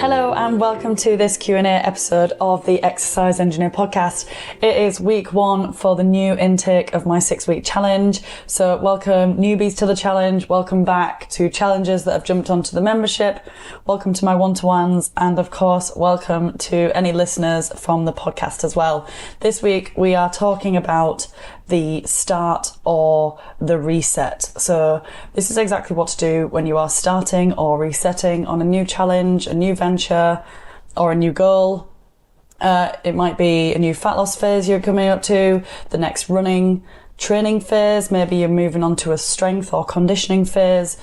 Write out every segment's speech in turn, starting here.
Hello and welcome to this Q&A episode of the Exercise Engineer podcast. It is week 1 for the new intake of my 6-week challenge. So welcome newbies to the challenge, welcome back to challengers that have jumped onto the membership, welcome to my one-to-ones, and of course welcome to any listeners from the podcast as well. This week we are talking about the start or the reset. So this is exactly what to do when you are starting or resetting on a new challenge, a new venture, or a new goal. It might be a new fat loss phase you're coming up to, the next running training phase, maybe you're moving on to a strength or conditioning phase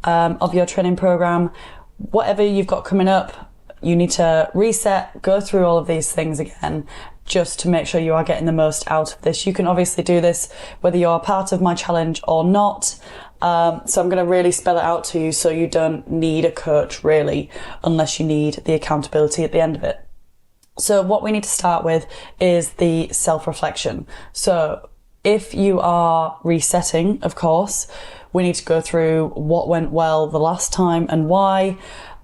of your training program. Whatever you've got coming up, you need to reset, go through all of these things again, just to make sure you are getting the most out of this. You can obviously do this whether you're part of my challenge or not. So I'm going to really spell it out to you so you don't need a coach really, unless you need the accountability at the end of it. So what we need to start with is the self-reflection. So if you are resetting, of course, we need to go through what went well the last time and why,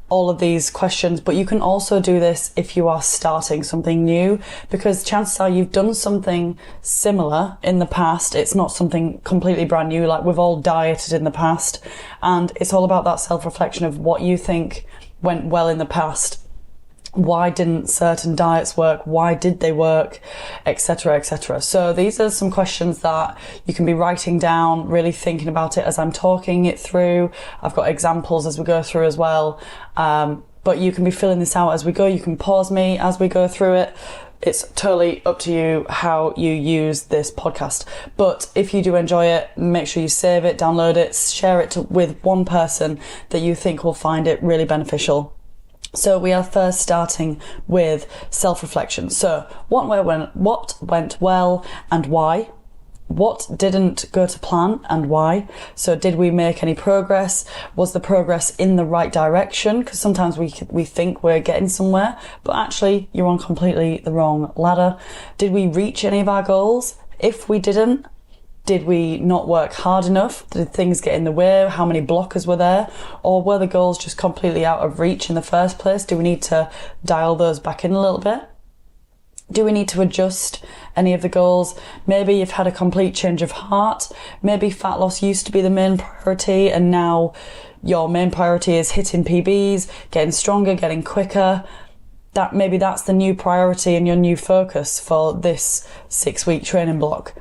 all of these questions, but you can also do this if you are starting something new, because chances are you've done something similar in the past. It's not something completely brand new, like we've all dieted in the past, and it's all about that self-reflection of what you think went well in the past. Why didn't certain diets work? Why did they work? Etc, etc. So these are some questions that you can be writing down, really thinking about it as I'm talking it through. I've got examples as we go through as well. But you can be filling this out as we go. You can pause me as we go through it. It's totally up to you how you use this podcast. But if you do enjoy it, make sure you save it, download it, share it with one person that you think will find it really beneficial. So we are first starting with self-reflection. So what went well and why? What didn't go to plan and why? So did we make any progress? Was the progress in the right direction? Because sometimes we think we're getting somewhere, but actually you're on completely the wrong ladder. Did we reach any of our goals? If we didn't, did we not work hard enough? Did things get in the way? How many blockers were there? Or were the goals just completely out of reach in the first place? Do we need to dial those back in a little bit? Do we need to adjust any of the goals? Maybe you've had a complete change of heart. Maybe fat loss used to be the main priority and now your main priority is hitting PBs, getting stronger, getting quicker. Maybe that's the new priority and your new focus for this 6-week training block.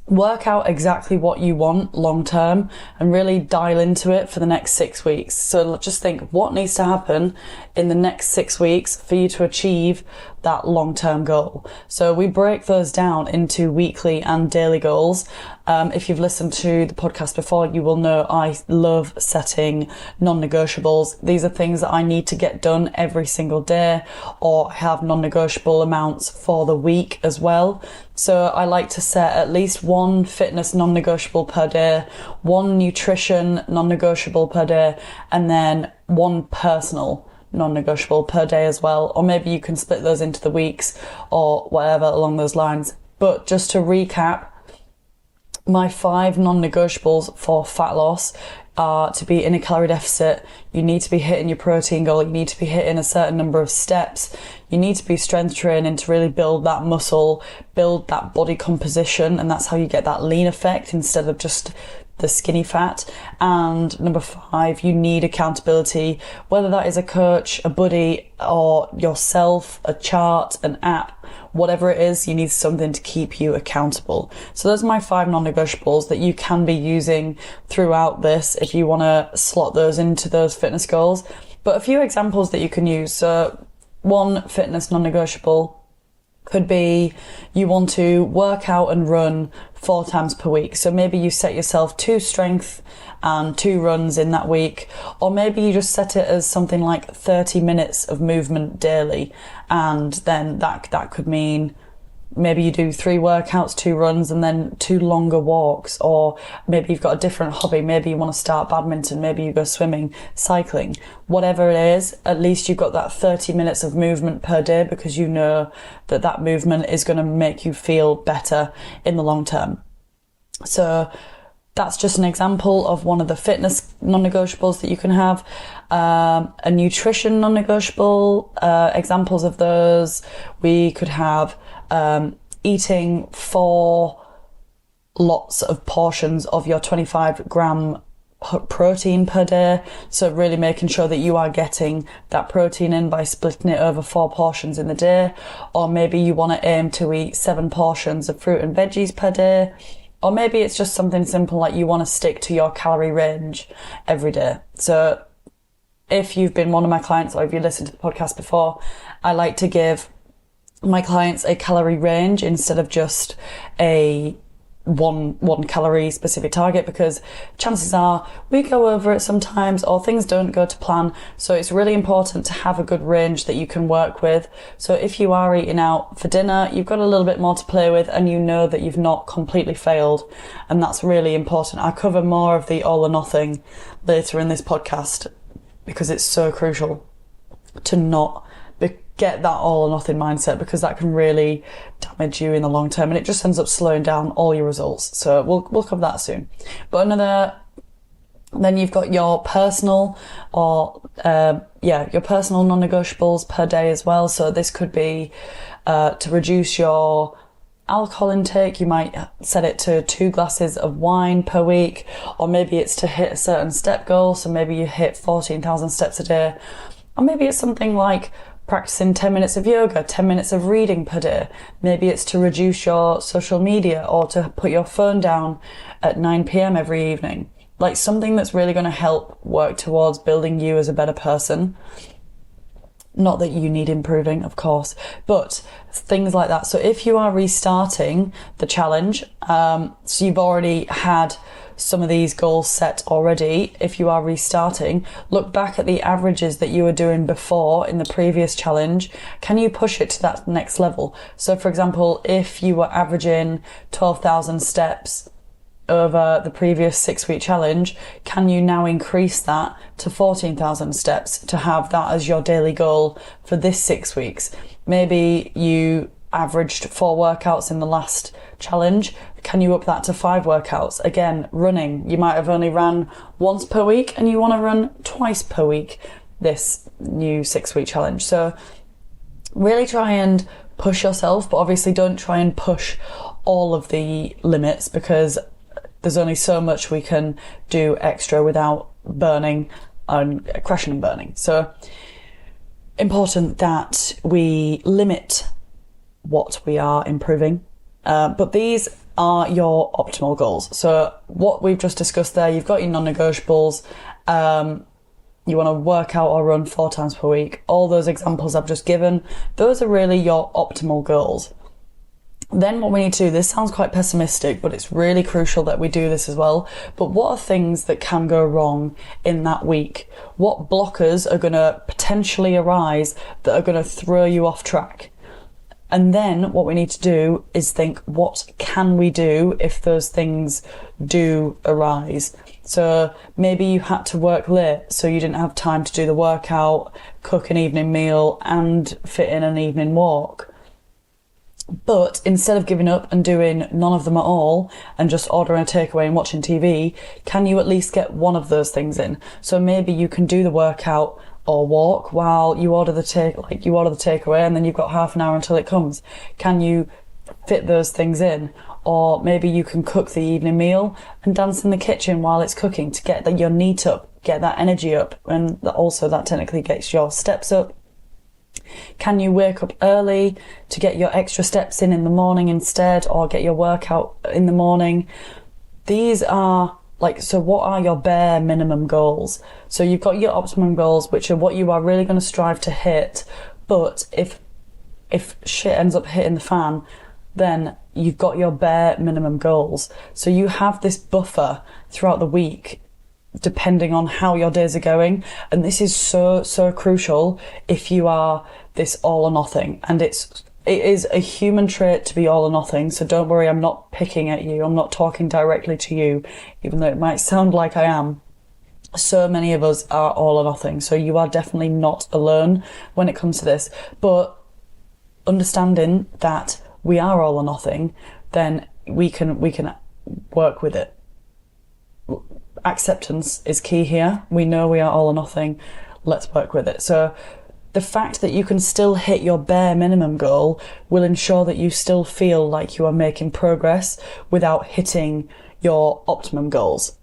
Work out exactly what you want long term and really dial into it for the next 6 weeks. So just think what needs to happen in the next 6 weeks for you to achieve that long-term goal. So we break those down into weekly and daily goals. If you've listened to the podcast before, you will know I love setting non-negotiables. These are things that I need to get done every single day, or have non-negotiable amounts for the week as well. So I like to set at least one fitness non-negotiable per day, one nutrition non-negotiable per day, and then one personal non-negotiable per day as well. Or maybe you can split those into the weeks or whatever along those lines. But just to recap, my 5 non-negotiables for fat loss are to be in a calorie deficit. You need to be hitting your protein goal. You need to be hitting a certain number of steps. You need to be strength training to really build that muscle, build that body composition. And that's how you get that lean effect instead of just the skinny fat. And number 5, you need accountability, whether that is a coach, a buddy, or yourself, a chart, an app, whatever it is, you need something to keep you accountable. So those are my 5 non-negotiables that you can be using throughout this if you want to slot those into those fitness goals. But a few examples that you can use. So one fitness non-negotiable could be you want to work out and run 4 times per week. So maybe you set yourself 2 strength and 2 runs in that week, or maybe you just set it as something like 30 minutes of movement daily, and then that could mean maybe you do 3 workouts, 2 runs, and then 2 longer walks. Or maybe you've got a different hobby. Maybe you want to start badminton. Maybe you go swimming, cycling, whatever it is. At least you've got that 30 minutes of movement per day, because you know that movement is going to make you feel better in the long term. So that's just an example of one of the fitness non-negotiables that you can have. A nutrition non-negotiable, examples of those, we could have eating 4 lots of portions of your 25-gram protein per day. So really making sure that you are getting that protein in by splitting it over 4 portions in the day. Or maybe you want to aim to eat 7 portions of fruit and veggies per day. Or maybe it's just something simple like you want to stick to your calorie range every day. So if you've been one of my clients or if you listened to the podcast before, I like to give my clients a calorie range instead of just a one calorie specific target, because chances are we go over it sometimes or things don't go to plan. So it's really important to have a good range that you can work with. So if you are eating out for dinner, you've got a little bit more to play with and you know that you've not completely failed, and that's really important. I cover more of the all or nothing later in this podcast because it's so crucial to not get that all or nothing mindset, because that can really damage you in the long term and it just ends up slowing down all your results. So we'll cover that soon. But then you've got your personal your personal non-negotiables per day as well. So this could be to reduce your alcohol intake. You might set it to 2 glasses of wine per week, or maybe it's to hit a certain step goal. So maybe you hit 14,000 steps a day, or maybe it's something like practicing 10 minutes of yoga, 10 minutes of reading per day. Maybe it's to reduce your social media or to put your phone down at 9 p.m. every evening. Like something that's really going to help work towards building you as a better person. Not that you need improving, of course, but things like that. So if you are restarting the challenge, so you've already had some of these goals set already. If you are restarting, look back at the averages that you were doing before in the previous challenge. Can you push it to that next level? So for example, if you were averaging 12,000 steps over the previous 6-week challenge, can you now increase that to 14,000 steps to have that as your daily goal for this 6 weeks? Maybe you averaged 4 workouts in the last challenge. Can you up that to 5 workouts? Again, running. You might have only ran once per week and you want to run twice per week this new 6-week challenge. So really try and push yourself, but obviously don't try and push all of the limits, because there's only so much we can do extra without burning and crashing and burning. So important that we limit what we are improving. But these are your optimal goals. So what we've just discussed there, you've got your non-negotiables. You want to work out or run 4 times per week. All those examples I've just given, those are really your optimal goals. Then what we need to do, this sounds quite pessimistic, but it's really crucial that we do this as well. But what are things that can go wrong in that week? What blockers are going to potentially arise that are going to throw you off track? And then what we need to do is think, what can we do if those things do arise? So maybe you had to work late, so you didn't have time to do the workout, cook an evening meal, and fit in an evening walk. But instead of giving up and doing none of them at all and just ordering a takeaway and watching TV, can you at least get one of those things in? So maybe you can do the workout or walk while you order the takeaway, and then you've got half an hour until it comes. Can you fit those things in? Or maybe you can cook the evening meal and dance in the kitchen while it's cooking to get your NEAT up, get that energy up, and also that technically gets your steps up. Can you wake up early to get your extra steps in the morning instead, or get your workout in the morning? These are so what are your bare minimum goals? So you've got your optimum goals, which are what you are really going to strive to hit. But if shit ends up hitting the fan, then you've got your bare minimum goals. So you have this buffer throughout the week, depending on how your days are going. And this is so crucial if you are this all or nothing. And it is a human trait to be all or nothing. So don't worry, I'm not picking at you. I'm not talking directly to you, even though it might sound like I am. So many of us are all or nothing. So you are definitely not alone when it comes to this. But understanding that we are all or nothing, then we can work with it. acceptance is key here. We know we are all or nothing. Let's work with it. So the fact that you can still hit your bare minimum goal will ensure that you still feel like you are making progress without hitting your optimum goals.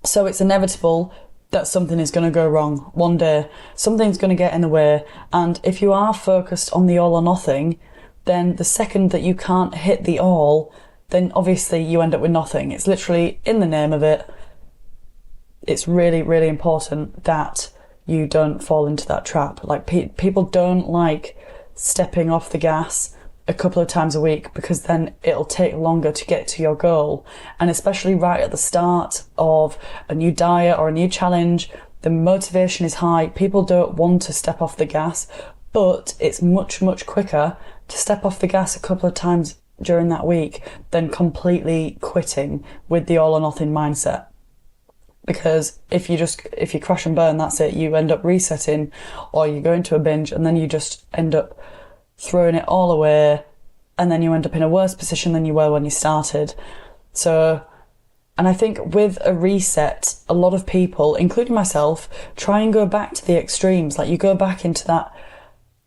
So it's inevitable that something is going to go wrong one day. Something's going to get in the way. And if you are focused on the all or nothing, then the second that you can't hit the all, then obviously you end up with nothing. It's literally in the name of it. It's really, really important that you don't fall into that trap. Like people don't like stepping off the gas a couple of times a week, because then it'll take longer to get to your goal. And especially right at the start of a new diet or a new challenge, the motivation is high. People don't want to step off the gas, but it's much, much quicker to step off the gas a couple of times during that week than completely quitting with the all or nothing mindset. Because if you crash and burn, that's it. You end up resetting, or you go into a binge, and then you just end up throwing it all away, and then you end up in a worse position than you were when you started. So, and I think with a reset, a lot of people, including myself, try and go back to the extremes. Like you go back into that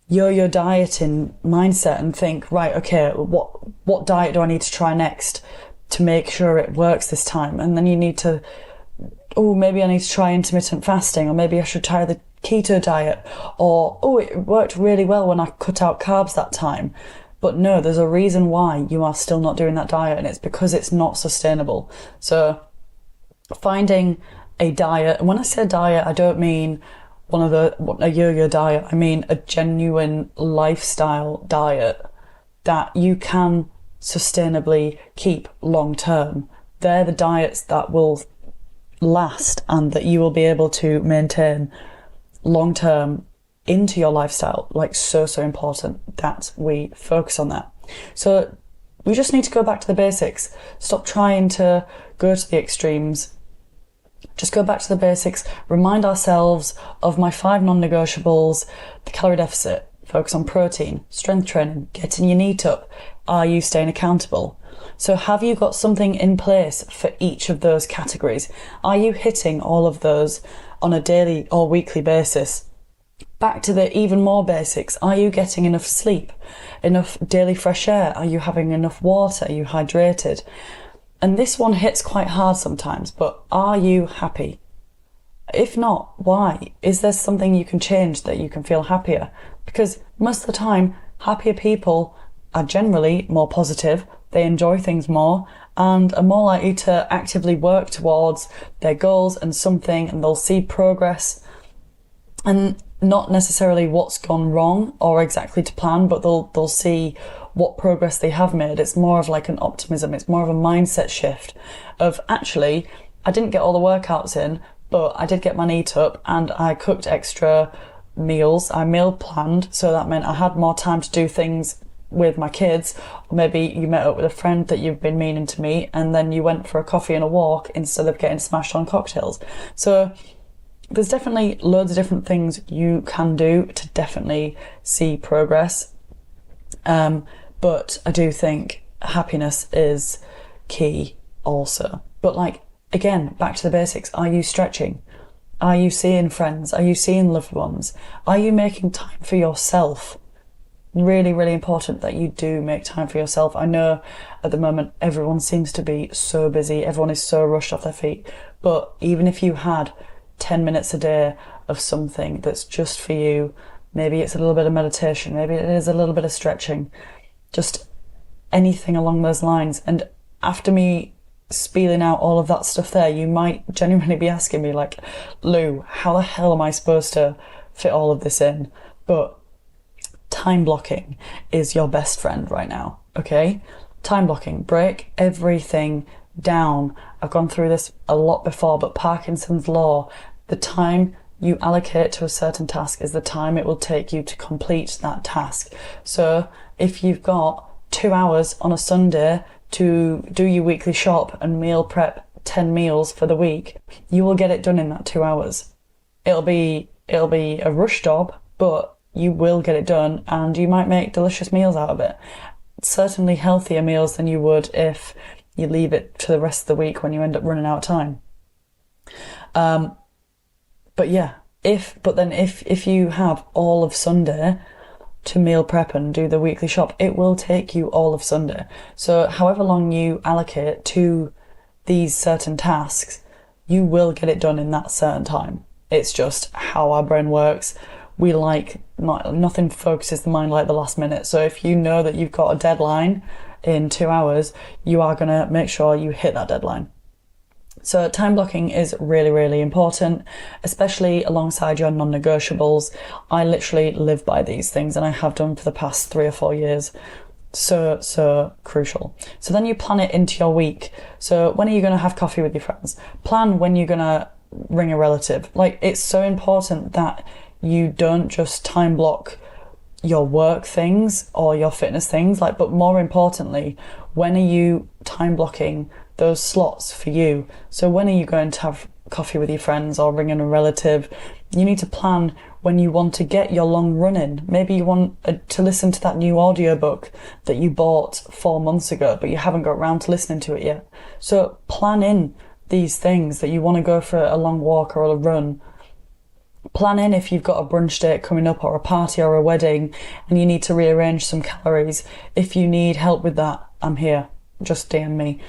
yo-yo dieting mindset and think, right, okay, what diet do I need to try next to make sure it works this time? And then you need to, maybe I need to try intermittent fasting, or maybe I should try the keto diet, or it worked really well when I cut out carbs that time. But no, there's a reason why you are still not doing that diet, and it's because it's not sustainable. So finding a diet, and when I say diet, I don't mean a yo-yo diet. I mean a genuine lifestyle diet that you can sustainably keep long term. They're the diets that will last and that you will be able to maintain long term into your lifestyle. Like so important that we focus on that. So we just need to go back to the basics. Stop trying to go to the extremes. Just go back to the basics. Remind ourselves of my 5 non-negotiables: the calorie deficit, focus on protein, strength training, getting your NEAT up. Are you staying accountable? So have you got something in place for each of those categories? Are you hitting all of those on a daily or weekly basis? Back to the even more basics. Are you getting enough sleep? Enough daily fresh air? Are you having enough water? Are you hydrated? And this one hits quite hard sometimes, but are you happy? If not, why? Is there something you can change that you can feel happier? Because most of the time, happier people are generally more positive, they enjoy things more, and are more likely to actively work towards their goals and something, and they'll see progress, and not necessarily what's gone wrong or exactly to plan, but they'll see what progress they have made. It's more of like an optimism. It's more of a mindset shift of, actually, I didn't get all the workouts in, but I did get my NEAT up, and I cooked extra meals. I meal planned, so that meant I had more time to do things with my kids. Or maybe you met up with a friend that you've been meaning to meet, and then you went for a coffee and a walk instead of getting smashed on cocktails. So there's definitely loads of different things you can do to definitely see progress. But I do think happiness is key also. But like, again, back to the basics. Are you stretching? Are you seeing friends? Are you seeing loved ones? Are you making time for yourself? Really, really important that you do make time for yourself. I know at the moment everyone seems to be so busy. Everyone is so rushed off their feet. But even if you had 10 minutes a day of something that's just for you, maybe it's a little bit of meditation, maybe it is a little bit of stretching, just anything along those lines. And after me spieling out all of that stuff there, you might genuinely be asking me like, Lou, how the hell am I supposed to fit all of this in? But time blocking is your best friend right now, okay? Time blocking, break everything down. I've gone through this a lot before, but Parkinson's law, the time you allocate to a certain task is the time it will take you to complete that task. So if you've got 2 hours on a Sunday to do your weekly shop and meal prep 10 meals for the week, you will get it done in that 2 hours. It'll be a rush job, but you will get it done, and you might make delicious meals out of it. Certainly healthier meals than you would if you leave it to the rest of the week when you end up running out of time. But yeah, if you have all of Sunday to meal prep and do the weekly shop, it will take you all of Sunday. So however long you allocate to these certain tasks, you will get it done in that certain time. It's just how our brain works. We nothing focuses the mind like the last minute. So if you know that you've got a deadline in 2 hours, you are going to make sure you hit that deadline. So time blocking is really, really important, especially alongside your non-negotiables. I literally live by these things, and I have done for the past 3 or 4 years. So crucial. So then you plan it into your week. So when are you going to have coffee with your friends? Plan when you're going to ring a relative. Like, it's so important that you don't just time block your work things or your fitness things, but more importantly, when are you time blocking those slots for you? So when are you going to have coffee with your friends or ringing a relative? You need to plan when you want to get your long run in. Maybe you want to listen to that new audiobook that you bought 4 months ago, but you haven't got around to listening to it yet. So plan in these things that you want to go for a long walk or a run. Plan in if you've got a brunch date coming up or a party or a wedding and you need to rearrange some calories. If you need help with that, I'm here. Just DM me.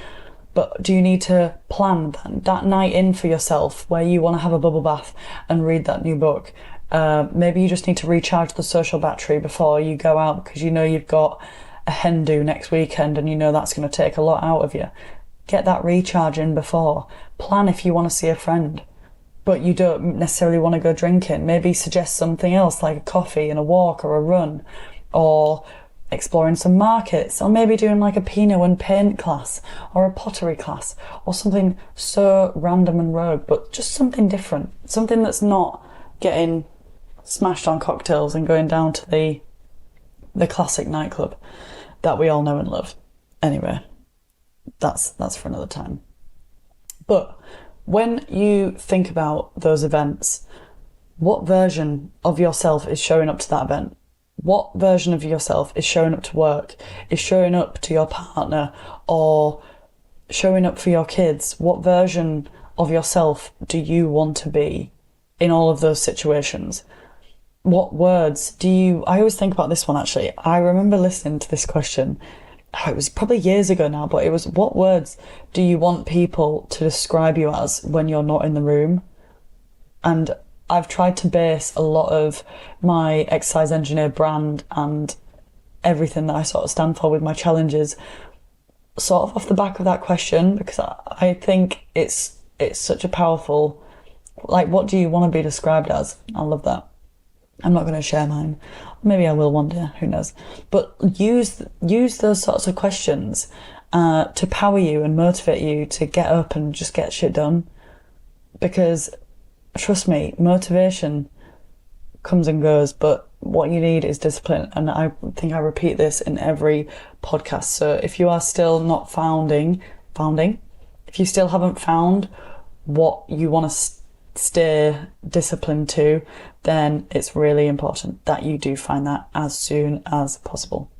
But do you need to plan that night in for yourself where you want to have a bubble bath and read that new book? Maybe you just need to recharge the social battery before you go out because you know you've got a hen do next weekend and you know that's going to take a lot out of you. Get that recharge in before. Plan if you want to see a friend, but you don't necessarily want to go drinking. Maybe suggest something else like a coffee and a walk or a run, or exploring some markets, or maybe doing like a Pinot and paint class or a pottery class or something so random and rogue, but just something different, something that's not getting smashed on cocktails and going down to the classic nightclub that we all know and love. Anyway, that's for another time. But when you think about those events, what version of yourself is showing up to that event? What version of yourself is showing up to work, is showing up to your partner, or showing up for your kids? What version of yourself do you want to be in all of those situations? What words do you... I always think about this one, actually. I remember listening to this question. It was probably years ago now, but it was, what words do you want people to describe you as when you're not in the room? And I've tried to base a lot of my Exercise Engineer brand and everything that I sort of stand for with my challenges sort of off the back of that question, because I think it's such a powerful, what do you want to be described as? I love that. I'm not going to share mine. Maybe I will one day, who knows. But use those sorts of questions to power you and motivate you to get up and just get shit done. Because trust me, motivation comes and goes, but what you need is discipline. And I think I repeat this in every podcast. So if you are still not founding, if you still haven't found what you want to stay disciplined to, then it's really important that you do find that as soon as possible.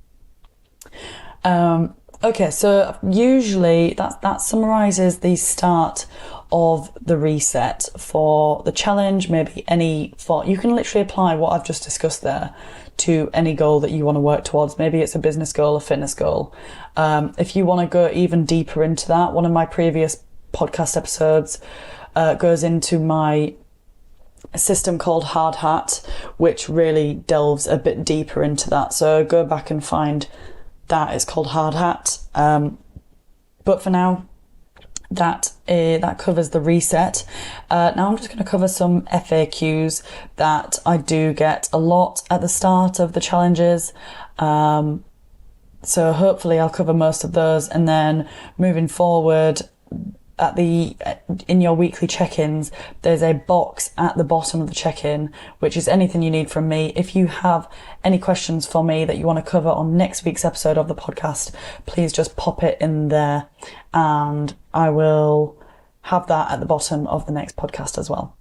Okay, so usually that summarizes the start of the reset for the challenge. Maybe you can literally apply what I've just discussed there to any goal that you want to work towards. Maybe it's a business goal, a fitness goal. If you want to go even deeper into that, one of my previous podcast episodes goes into my system called Hard Hat, which really delves a bit deeper into that. So go back and find that. It's called Hard Hat. But for now, that covers the reset. Now I'm just going to cover some FAQs that I do get a lot at the start of the challenges. So hopefully I'll cover most of those, and then moving forward, in your weekly check-ins, there's a box at the bottom of the check-in, which is anything you need from me. If you have any questions for me that you want to cover on next week's episode of the podcast, please just pop it in there and I will have that at the bottom of the next podcast as well.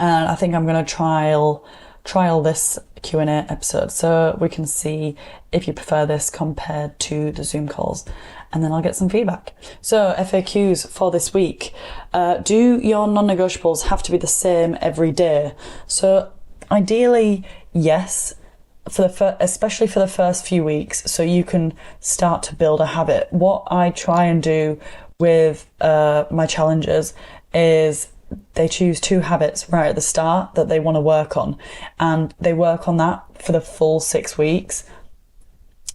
And I think I'm going to trial trial this Q&A episode so we can see if you prefer this compared to the Zoom calls, and then I'll get some feedback. So FAQs for this week. Do your non-negotiables have to be the same every day? So ideally, yes, especially for the first few weeks, so you can start to build a habit. What I try and do with my challenges is they choose 2 habits right at the start that they want to work on, and they work on that for the full 6 weeks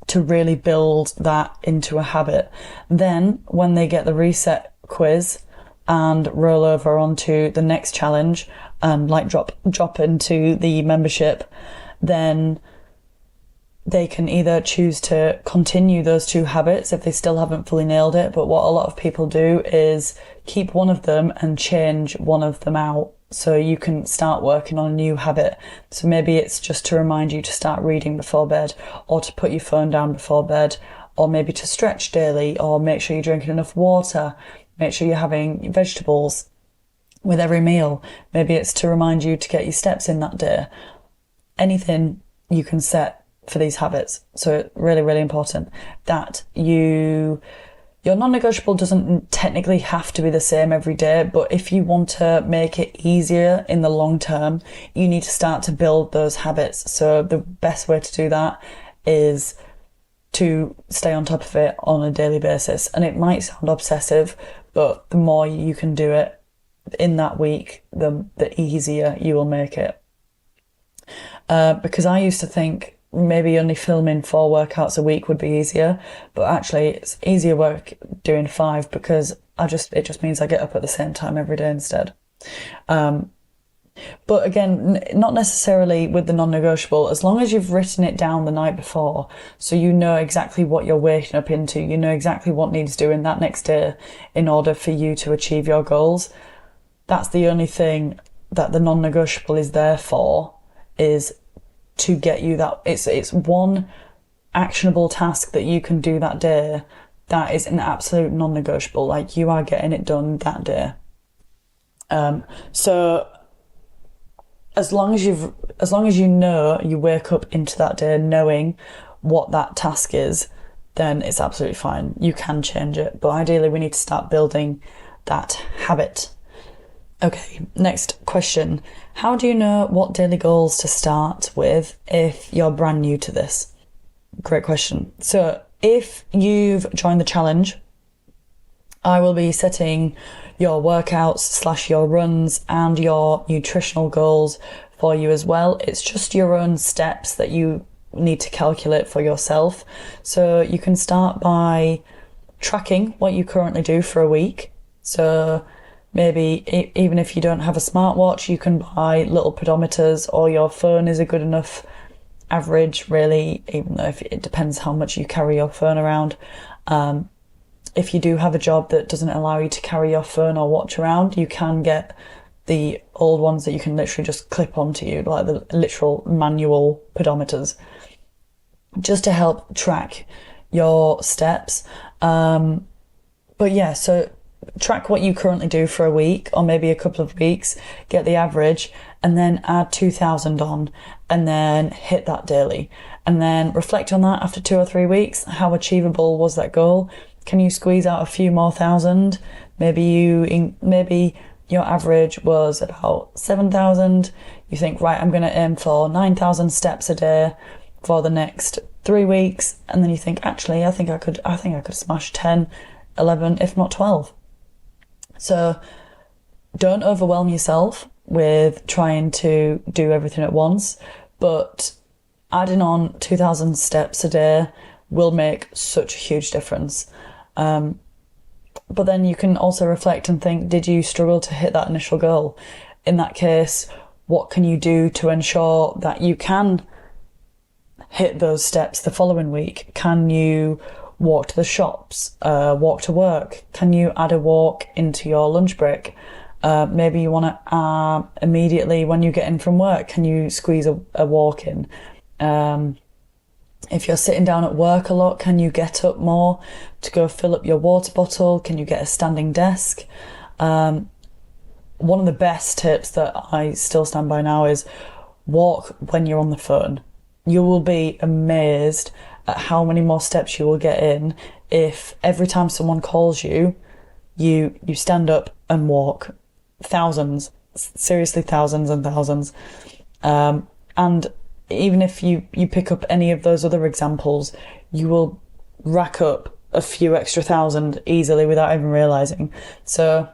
to really build that into a habit. Then when they get the reset quiz and roll over onto the next challenge and like drop into the membership, then they can either choose to continue those 2 habits if they still haven't fully nailed it. But what a lot of people do is keep one of them and change one of them out, so you can start working on a new habit. So maybe it's just to remind you to start reading before bed, or to put your phone down before bed, or maybe to stretch daily, or make sure you're drinking enough water, make sure you're having vegetables with every meal. Maybe it's to remind you to get your steps in that day. Anything you can set for these habits. So really, really important that your non-negotiable doesn't technically have to be the same every day, but if you want to make it easier in the long term, you need to start to build those habits. So the best way to do that is to stay on top of it on a daily basis. And it might sound obsessive, but the more you can do it in that week, the easier you will make it. Because I used to think maybe only filming 4 workouts a week would be easier, but actually it's easier work doing 5, because it just means I get up at the same time every day instead. But again, not necessarily with the non-negotiable, as long as you've written it down the night before, so you know exactly what you're waking up into, you know exactly what needs doing that next day in order for you to achieve your goals. That's the only thing that the non-negotiable is there for, is to get you that. It's one actionable task that you can do that day that is an absolute non-negotiable, like you are getting it done that day. So as long as you know, you wake up into that day knowing what that task is, then it's absolutely fine. You can change it, but ideally we need to start building that habit. Okay, next question. How do you know what daily goals to start with if you're brand new to this? Great question. So if you've joined the challenge, I will be setting your workouts / your runs and your nutritional goals for you as well. It's just your own steps that you need to calculate for yourself. So you can start by tracking what you currently do for a week. So maybe even if you don't have a smartwatch, you can buy little pedometers, or your phone is a good enough average, really, even though it depends how much you carry your phone around. If you do have a job that doesn't allow you to carry your phone or watch around, you can get the old ones that you can literally just clip onto you, like the literal manual pedometers, just to help track your steps. But yeah, so track what you currently do for a week or maybe a couple of weeks, get the average, and then add 2,000 on, and then hit that daily. And then reflect on that after 2 or 3 weeks. How achievable was that goal? Can you squeeze out a few more thousand? Maybe your average was about 7,000. You think, right, I'm going to aim for 9,000 steps a day for the next 3 weeks. And then you think, actually, I think I could smash 10, 11, if not 12. So don't overwhelm yourself with trying to do everything at once, but adding on 2,000 steps a day will make such a huge difference. But then you can also reflect and think, did you struggle to hit that initial goal? In that case, what can you do to ensure that you can hit those steps the following week? Can you walk to the shops, walk to work? Can you add a walk into your lunch break? Maybe you want to immediately when you get in from work, can you squeeze a walk in? If you're sitting down at work a lot, can you get up more to go fill up your water bottle? Can you get a standing desk? One of the best tips that I still stand by now is walk when you're on the phone. You will be amazed at how many more steps you will get in if every time someone calls you, you stand up and walk. Thousands, seriously, thousands and thousands. And even if you pick up any of those other examples, you will rack up a few extra thousand easily without even realizing. So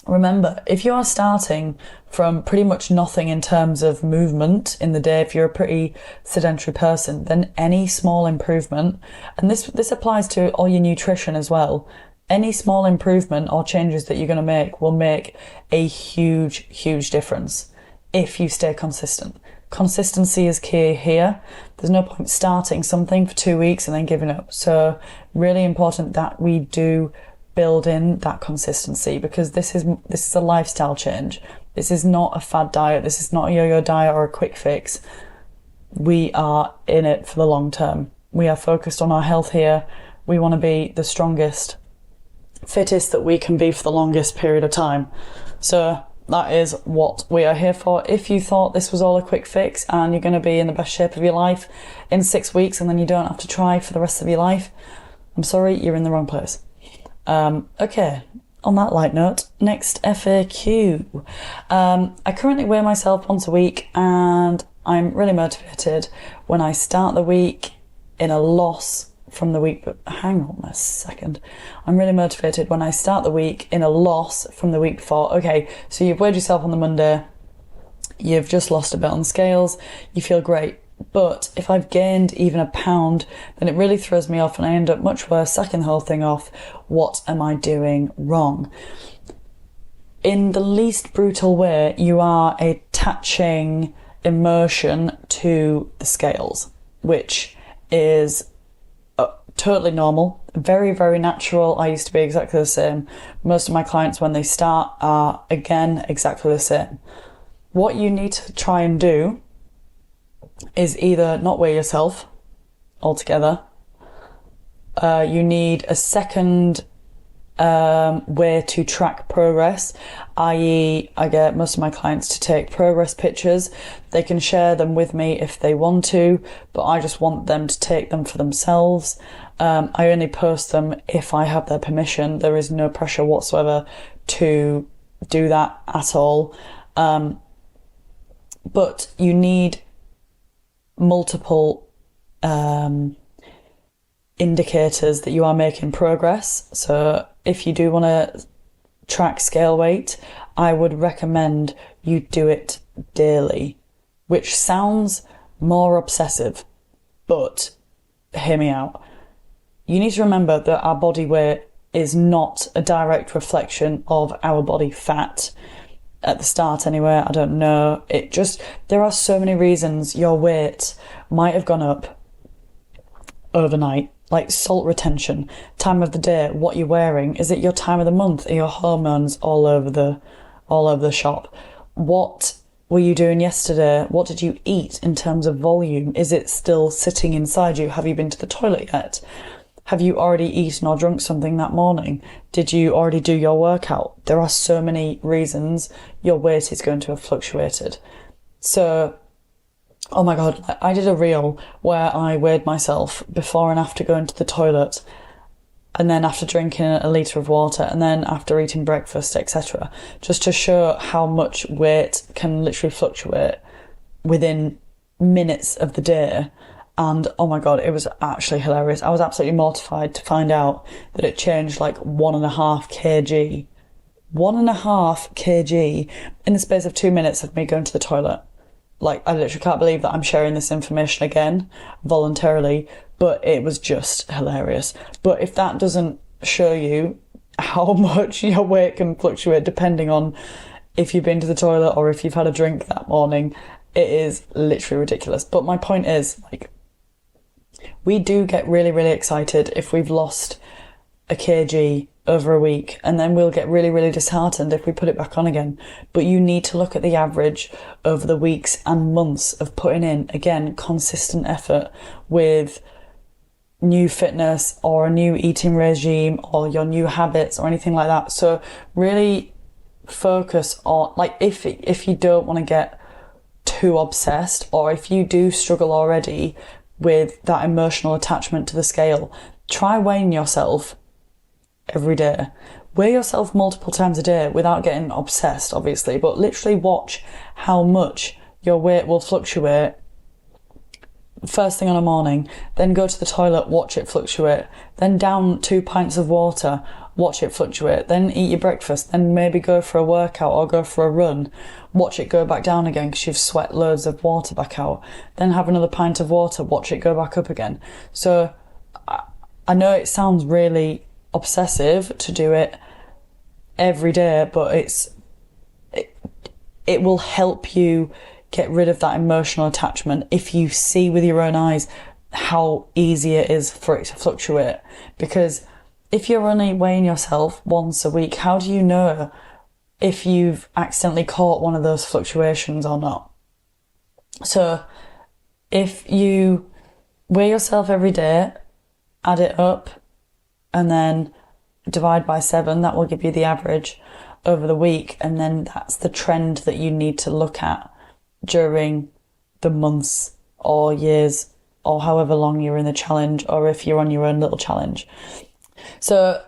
remember, if you are starting from pretty much nothing in terms of movement in the day, if you're a pretty sedentary person, then any small improvement, and this applies to all your nutrition as well, any small improvement or changes that you're going to make will make a huge, huge difference if you stay consistent. Consistency is key here. There's no point starting something for 2 weeks and then giving up. So really important that we do build in that consistency, because this is a lifestyle change. This is not a fad diet. This is not a yo-yo diet or a quick fix. We are in it for the long term. We are focused on our health here. We want to be the strongest, fittest that we can be for the longest period of time. So that is what we are here for. If you thought this was all a quick fix and you're going to be in the best shape of your life in 6 weeks and then you don't have to try for the rest of your life, I'm sorry, you're in the wrong place. Okay, on that light note, next FAQ. I currently weigh myself once a week and I'm really motivated when I start the week in a loss from the week, but hang on a second. I'm really motivated when I start the week in a loss from the week before. Okay, so you've weighed yourself on the Monday, you've just lost a bit on the scales, you feel great. But if I've gained even a pound, then it really throws me off and I end up much worse, sacking the whole thing off. What am I doing wrong? In the least brutal way, you are attaching emotion to the scales, which is totally normal, very, very natural. I used to be exactly the same. Most of my clients, when they start, are again exactly the same. What you need to try and do is either not weigh yourself altogether. You need a second way to track progress, i.e. I get most of my clients to take progress pictures. They can share them with me if they want to, but I just want them to take them for themselves. I only post them if I have their permission. There is no pressure whatsoever to do that at all. But you need multiple indicators that you are making progress. So if you do want to track scale weight, I would recommend you do it daily, which sounds more obsessive, but hear me out. You need to remember that our body weight is not a direct reflection of our body fat. At the start anyway, I don't know. There are so many reasons your weight might have gone up overnight, like salt retention, time of the day, what you're wearing. Is it your time of the month? Are your hormones all over the shop? What were you doing yesterday? What did you eat in terms of volume? Is it still sitting inside you? Have you been to the toilet yet? Have you already eaten or drunk something that morning? Did you already do your workout? There are so many reasons your weight is going to have fluctuated. So, oh my God, I did a reel where I weighed myself before and after going to the toilet, and then after drinking a litre of water, and then after eating breakfast, etc. Just to show how much weight can literally fluctuate within minutes of the day. And oh my God, it was actually hilarious. I was absolutely mortified to find out that it changed like 1.5 kg. 1.5 kg in the space of 2 minutes of me going to the toilet. Like, I literally can't believe that I'm sharing this information again voluntarily, but it was just hilarious. But if that doesn't show you how much your weight can fluctuate depending on if you've been to the toilet or if you've had a drink that morning, it is literally ridiculous. But my point is, like, we do get really, really excited if we've lost a kg over a week, and then we'll get really, really disheartened if we put it back on again. But you need to look at the average over the weeks and months of putting in, again, consistent effort with new fitness or a new eating regime or your new habits or anything like that. So really focus on, like, if you don't want to get too obsessed, or if you do struggle already with that emotional attachment to the scale, try weighing yourself every day. Weigh yourself multiple times a day without getting obsessed, obviously, but literally watch how much your weight will fluctuate first thing on a morning, then go to the toilet, watch it fluctuate, then down 2 pints of water, watch it fluctuate, then eat your breakfast, then maybe go for a workout or go for a run, watch it go back down again because you've sweat loads of water back out, then have another pint of water, watch it go back up again. So I know it sounds really obsessive to do it every day, but it will help you get rid of that emotional attachment if you see with your own eyes how easy it is for it to fluctuate. Because if you're only weighing yourself once a week, how do you know if you've accidentally caught one of those fluctuations or not? So if you weigh yourself every day, add it up, and then divide by 7, that will give you the average over the week, and then that's the trend that you need to look at during the months or years or however long you're in the challenge, or if you're on your own little challenge. So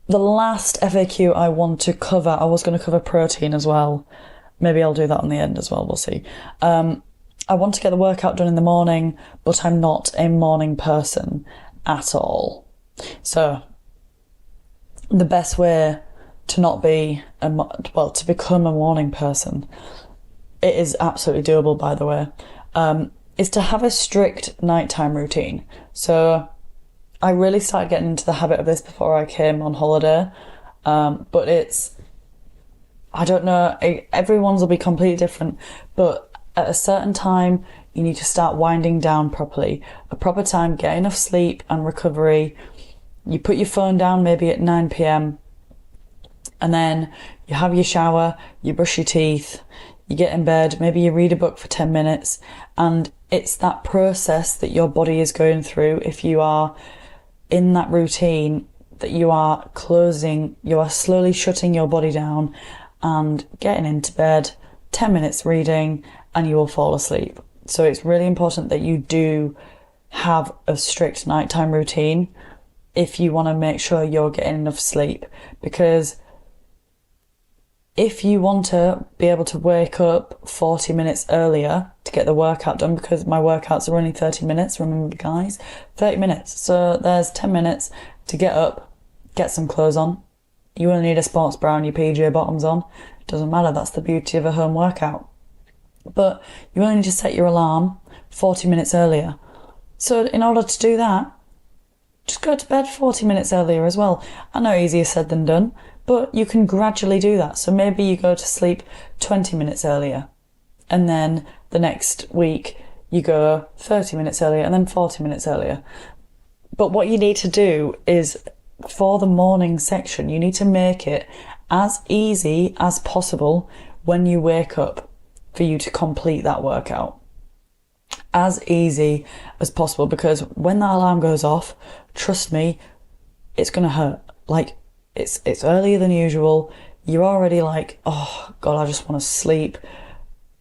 the last FAQ I want to cover, I was going to cover protein as well. Maybe I'll do that on the end as well, we'll see. I want to get the workout done in the morning, but I'm not a morning person at all. So the best way to not be, to become a morning person, it is absolutely doable, by the way, is to have a strict nighttime routine. So I really started getting into the habit of this before I came on holiday, but I don't know, everyone's will be completely different, but at a certain time you need to start winding down properly. A proper time, get enough sleep and recovery. You put your phone down maybe at 9 p.m, and then you have your shower, you brush your teeth, you get in bed, maybe you read a book for 10 minutes, and it's that process that your body is going through. If you are in that routine, that you are slowly shutting your body down and getting into bed, 10 minutes reading, and you will fall asleep. So it's really important that you do have a strict nighttime routine if you want to make sure you're getting enough sleep, because if you want to be able to wake up 40 minutes earlier to get the workout done, because my workouts are only 30 minutes, remember guys, 30 minutes. So there's 10 minutes to get up, get some clothes on. You only need a sports bra and your PJ bottoms on. Doesn't matter, that's the beauty of a home workout. But you only need to set your alarm 40 minutes earlier. So in order to do that, just go to bed 40 minutes earlier as well. I know easier said than done, but you can gradually do that. So maybe you go to sleep 20 minutes earlier, and then the next week you go 30 minutes earlier, and then 40 minutes earlier. But what you need to do is, for the morning section, you need to make it as easy as possible when you wake up for you to complete that workout. As easy as possible, because when that alarm goes off, trust me, it's going to hurt. Like, it's earlier than usual. You're already like, oh God, I just want to sleep.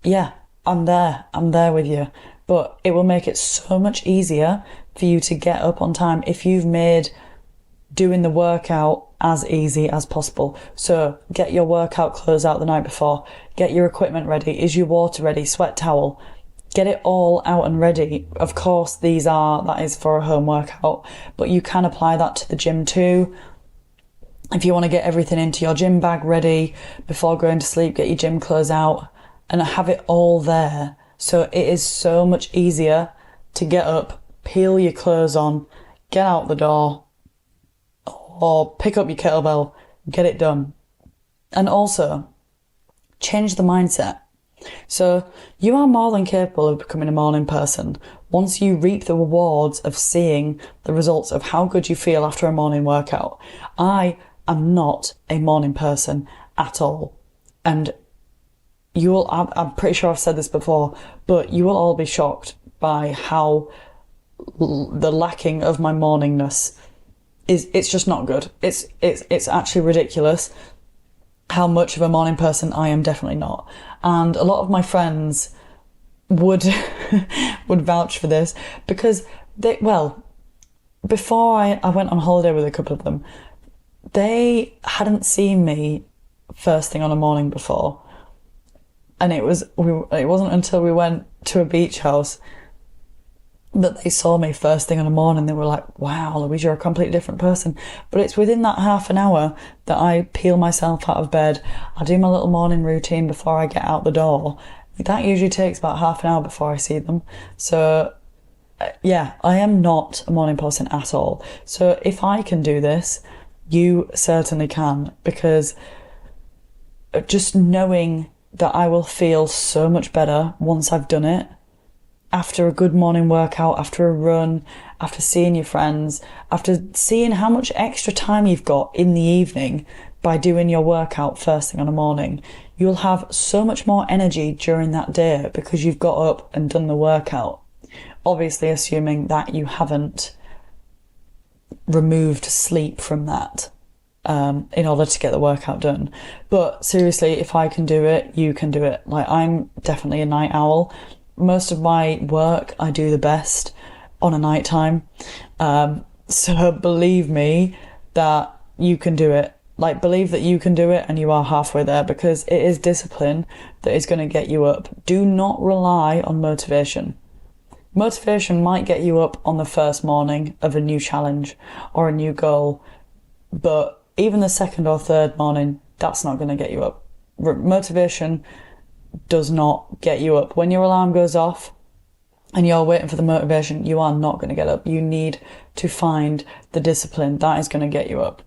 Yeah, I'm there with you. But it will make it so much easier for you to get up on time if you've made doing the workout as easy as possible. So get your workout clothes out the night before, get your equipment ready, is your water ready, sweat towel, get it all out and ready. Of course, that is for a home workout, but you can apply that to the gym too. If you want to get everything into your gym bag ready before going to sleep, get your gym clothes out and have it all there. So it is so much easier to get up, peel your clothes on, get out the door, or pick up your kettlebell, get it done. And also, change the mindset. So you are more than capable of becoming a morning person once you reap the rewards of seeing the results of how good you feel after a morning workout. I am not a morning person at all. And I'm pretty sure I've said this before, but you will all be shocked by how the lacking of my morningness it's just not good. It's actually ridiculous how much of a morning person I am definitely not. And a lot of my friends would would vouch for this, because before I went on holiday with a couple of them, they hadn't seen me first thing on a morning before, and it wasn't until we went to a beach house that they saw me first thing in the morning. They were like, wow, Louise, you're a completely different person. But it's within that half an hour that I peel myself out of bed. I do my little morning routine before I get out the door. That usually takes about half an hour before I see them. So yeah, I am not a morning person at all. So if I can do this, you certainly can, because just knowing that I will feel so much better once I've done it, after a good morning workout, after a run, after seeing your friends, after seeing how much extra time you've got in the evening by doing your workout first thing on the morning, you'll have so much more energy during that day because you've got up and done the workout. Obviously, assuming that you haven't removed sleep from that in order to get the workout done. But seriously, if I can do it, you can do it. Like, I'm definitely a night owl. Most of my work I do the best on a night time. So believe me that you can do it. Like, believe that you can do it and you are halfway there, because it is discipline that is going to get you up. Do not rely on motivation. Motivation might get you up on the first morning of a new challenge or a new goal, but even the second or third morning, that's not going to get you up. Motivation does not get you up. When your alarm goes off and you're waiting for the motivation, you are not going to get up. You need to find the discipline that is going to get you up.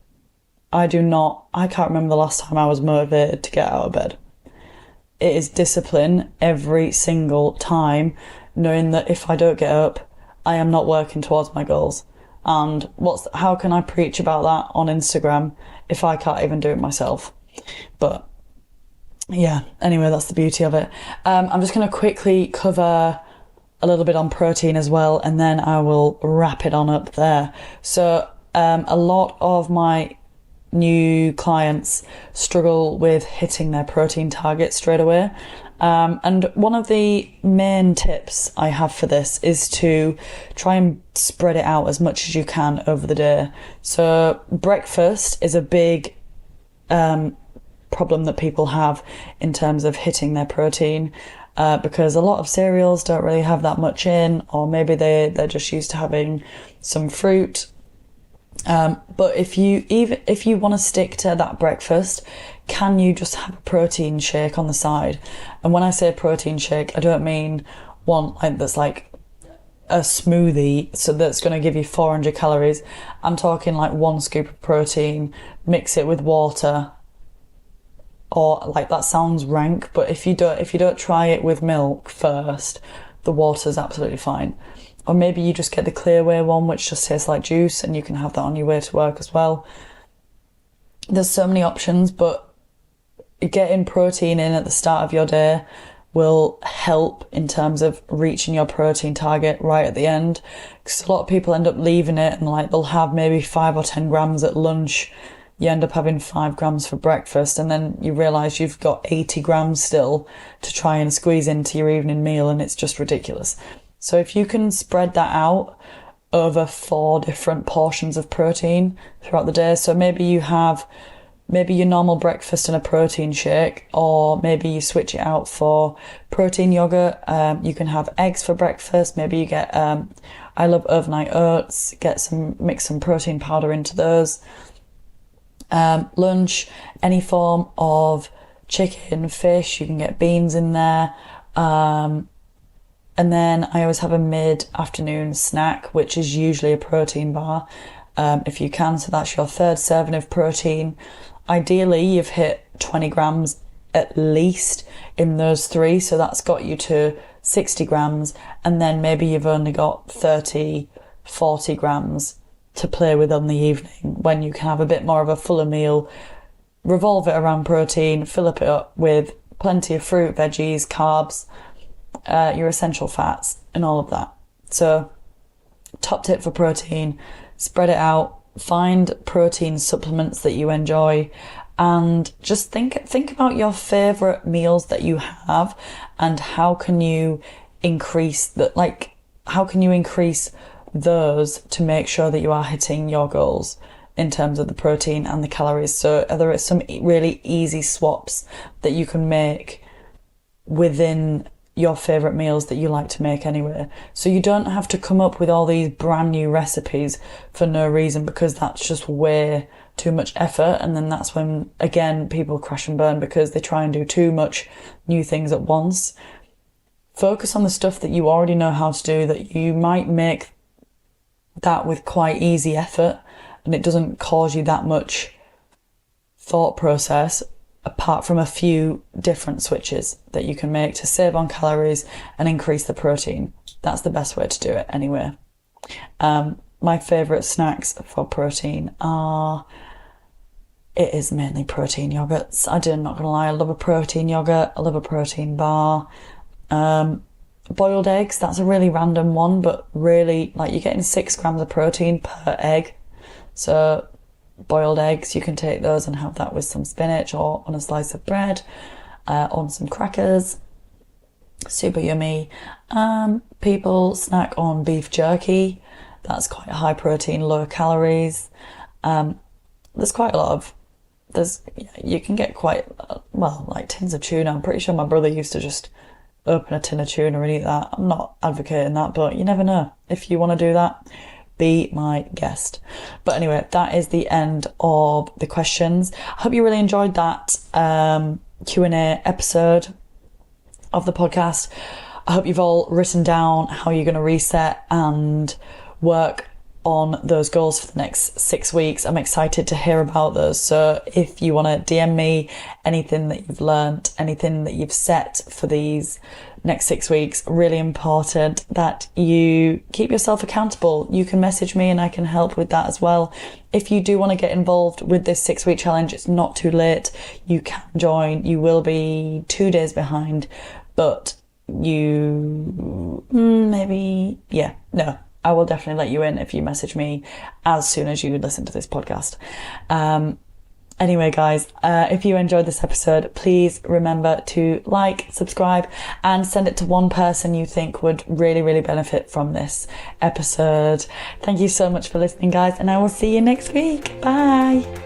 I can't remember the last time I was motivated to get out of bed. It is discipline every single time, knowing that if I don't get up, I am not working towards my goals. And how can I preach about that on Instagram if I can't even do it myself? But yeah, anyway, that's the beauty of it. I'm just going to quickly cover a little bit on protein as well, and then I will wrap it on up there. So a lot of my new clients struggle with hitting their protein target straight away. And one of the main tips I have for this is to try and spread it out as much as you can over the day. So breakfast is a big problem that people have in terms of hitting their protein, because a lot of cereals don't really have that much in, or maybe they're just used to having some fruit. But if you want to stick to that breakfast, can you just have a protein shake on the side? And when I say protein shake, I don't mean one that's like a smoothie, so that's going to give you 400 calories. I'm talking like 1 scoop of protein, mix it with water. Or, like, that sounds rank, but if you don't try it with milk first, the water's absolutely fine. Or maybe you just get the clear whey one, which just tastes like juice, and you can have that on your way to work as well. There's so many options, but getting protein in at the start of your day will help in terms of reaching your protein target right at the end. Because a lot of people end up leaving it, and like they'll have maybe 5 or 10 grams at lunch. You end up having 5 grams for breakfast, and then you realise you've got 80 grams still to try and squeeze into your evening meal, and it's just ridiculous. So if you can spread that out over 4 different portions of protein throughout the day, so maybe you have your normal breakfast and a protein shake, or maybe you switch it out for protein yogurt. You can have eggs for breakfast. Maybe you get, I love overnight oats, mix some protein powder into those. Lunch, any form of chicken, fish, you can get beans in there. And then I always have a mid-afternoon snack, which is usually a protein bar, if you can. So that's your 3rd serving of protein. Ideally, you've hit 20 grams at least in those 3. So that's got you to 60 grams. And then maybe you've only got 30, 40 grams to play with on the evening, when you can have a bit more of a fuller meal, revolve it around protein, fill it up with plenty of fruit, veggies, carbs, your essential fats, and all of that. So top tip for protein, spread it out, find protein supplements that you enjoy, and just think about your favourite meals that you have, and how can you increase that? Like, how can you increase those to make sure that you are hitting your goals in terms of the protein and the calories? So are there some really easy swaps that you can make within your favourite meals that you like to make anyway? So you don't have to come up with all these brand new recipes for no reason, because that's just way too much effort. And then that's when, again, people crash and burn because they try and do too much new things at once. Focus on the stuff that you already know how to do, that you might make that with quite easy effort, and it doesn't cause you that much thought process, apart from a few different switches that you can make to save on calories and increase the protein. That's the best way to do it anyway. My favourite snacks for protein it is mainly protein yogurts. I'm not going to lie, I love a protein yogurt, I love a protein bar. Boiled eggs, that's a really random one, but really, like, you're getting 6 grams of protein per egg. So boiled eggs, you can take those and have that with some spinach or on a slice of bread, on some crackers. Super yummy. People snack on beef jerky. That's quite high protein, low calories. There's quite a lot of, you can get quite, like tins of tuna. I'm pretty sure my brother used to just open a tin of tuna and eat that. I'm not advocating that, but you never know. If you want to do that, be my guest. But anyway, that is the end of the questions. I hope you really enjoyed that Q&A episode of the podcast. I hope you've all written down how you're going to reset and work on those goals for the next 6 weeks. I'm excited to hear about those. So if you want to DM me anything that you've learned, anything that you've set for these next 6 weeks, really important that you keep yourself accountable. You can message me and I can help with that as well. If you do want to get involved with this 6-week challenge, it's not too late. You can join. You will be 2 days behind, but I will definitely let you in if you message me as soon as you listen to this podcast. Anyway, guys, if you enjoyed this episode, please remember to like, subscribe, and send it to one person you think would really, really benefit from this episode. Thank you so much for listening, guys, and I will see you next week. Bye.